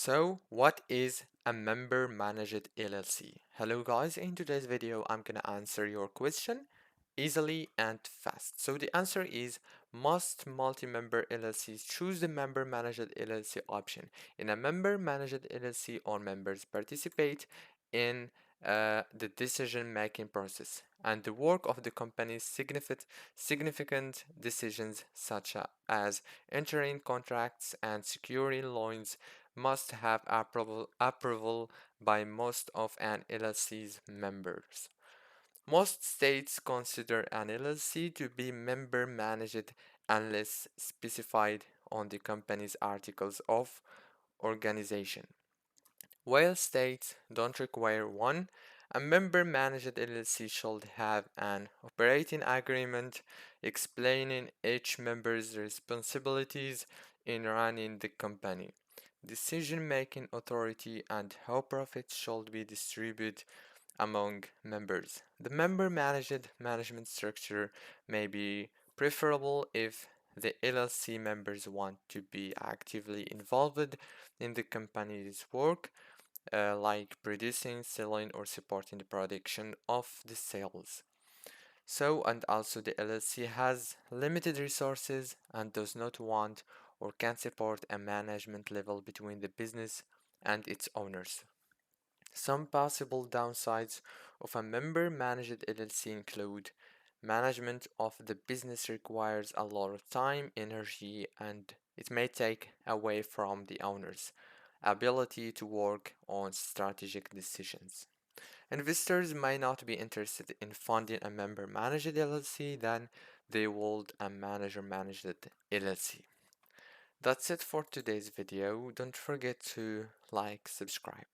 So, what is a member managed LLC? Hello guys, in today's video I'm gonna answer your question easily and fast. So the answer is most multi-member LLCs choose the member managed LLC option. In a member managed LLC, all members participate in the decision-making process and the work of the company's significant decisions such as entering contracts and securing loans must have approval by most of an LLC's members. Most states consider an LLC to be member managed unless specified on the company's articles of organization. While states don't require one, a member managed LLC should have an operating agreement explaining each member's responsibilities in running the company, decision-making authority, and how profits should be distributed among members. The member managed management structure may be preferable if the LLC members want to be actively involved in the company's work, like producing, selling, or supporting the production of the sales. So, and also the LLC has limited resources and does not want or can support a management level between the business and its owners. Some possible downsides of a member managed LLC include management of the business requires a lot of time, energy, and it may take away from the owner's ability to work on strategic decisions. Investors may not be interested in funding a member managed LLC than they would a manager managed LLC. That's it for today's video. Don't forget to like, subscribe.